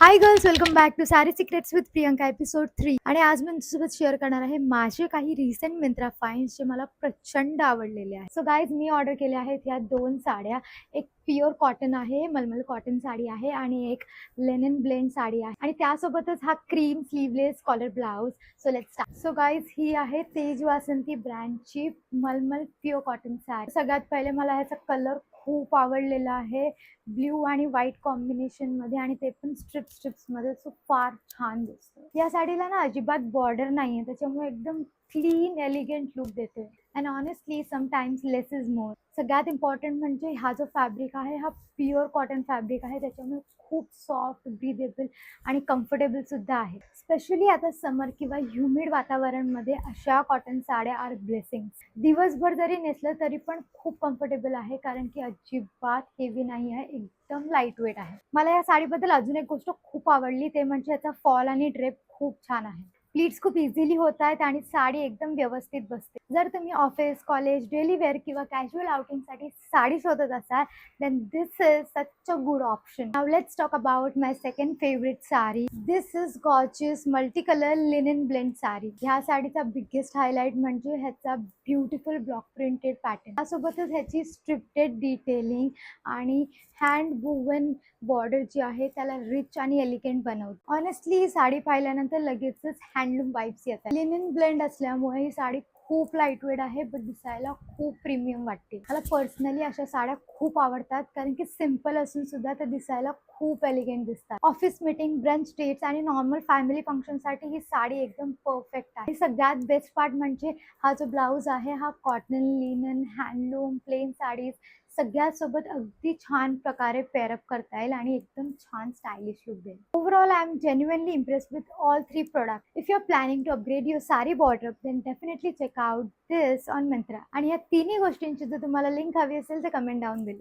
High girls, welcome back to sari secrets with Priyanka episode 3. आणि आज मी तुमच्यासोबत शेअर करणार आहे माझे काही रिसेंट मिंत्रा फाइंड्स जे मला प्रचंड आवडलेले आहे. सो गाईज, मी ऑर्डर केल्या आहेत ह्या 2 साड्या. एक प्युअर कॉटन आहे, मलमल कॉटन साडी आहे आणि एक लेनिन ब्लेंड साडी आहे आणि त्यासोबतच हा cream sleeveless collar blouse. So let's start. So guys, ही आहे तेज वासंती ब्रँडची मलमल प्युअर कॉटन साडी. सगळ्यात पहिले मला ह्याचा कलर खूप आवडलेला आहे, ब्ल्यू आणि व्हाईट कॉम्बिनेशन मध्ये, आणि ते पण स्ट्रिप्स मध्ये. सो फार छान दिसतो. या साडीला ना अजिबात बॉर्डर नाहीये, त्याच्यामुळे एकदम क्लीन एलिगंट लुक देते. And honestly sometimes less is more. सगळ्यात इम्पॉर्टंट म्हणजे हा जो फॅब्रिक आहे हा प्युअर कॉटन फॅब्रिक आहे, त्याच्यामुळे खूप सॉफ्ट, ब्रीदेबल आणि कम्फर्टेबल सुद्धा आहे. स्पेशली आता समर किंवा ह्युमिड वातावरणमध्ये अशा कॉटन साड्या आर ब्लेसिंग. दिवसभर जरी नेसलं तरी पण खूप कम्फर्टेबल आहे, कारण की अजिबात हेवी नाही आहे, एकदम लाईट वेट आहे. मला या साडीबद्दल अजून एक गोष्ट खूप आवडली, ते म्हणजे याचा फॉल आणि ड्रेप खूप छान आहे. प्लीट्स खूप इझिली होत आहेत आणि साडी एकदम व्यवस्थित बसते. जर तुम्ही ऑफिस, कॉलेज, डेली वेअर किंवा कॅज्युअल आउटिंगसाठी साडी शोधत असाल, then this is such a good option. Now let's talk about my second favorite sari. This is gorgeous multicolor linen blend sari. ह्या साडीचा बिगेस्ट हायलाइट म्हणजे ह्याचा ब्युटिफुल ब्लॉक प्रिंटेड पॅटर्न. त्यासोबतच ह्याची स्ट्रिप्टेड detailing आणि हँड वुवन बॉर्डर जी आहे त्याला rich आणि एलिगंट बनवते. ऑनेस्टली ही साडी पाहिल्यानंतर लगेचच हँडलूम वाइब्स येतात. लिनन ब्लेंड असल्यामुळे ही साडी खूप लाईटवेट आहे, पण दिसायला खूप प्रीमियम वाटते. मला पर्सनली अशा साड्या खूप आवडतात, कारण की सिम्पल असून सुद्धा त्या दिसायला खूप एलिगंट दिसतात. ऑफिस मीटिंग, ब्रंच डेट्स आणि नॉर्मल फॅमिली फंक्शन साठी ही साडी एकदम परफेक्ट आहे. सगळ्यात बेस्ट पार्ट म्हणजे हा जो ब्लाउज आहे हा cotton, linen, handloom, plain saris सगळ्यात सोबत अगदी छान प्रकारे पेअरअप करता येईल आणि एकदम छान स्टायलिश लुक देईल. Overall I am genuinely impressed with all 3 product. If you are planning to upgrade your sari wardrobe, then definitely check out this on Myntra. आणि या तिन्ही गोष्टींची जर तुम्हाला लिंक हवी असेल तर कमेंट डाऊन बिलो.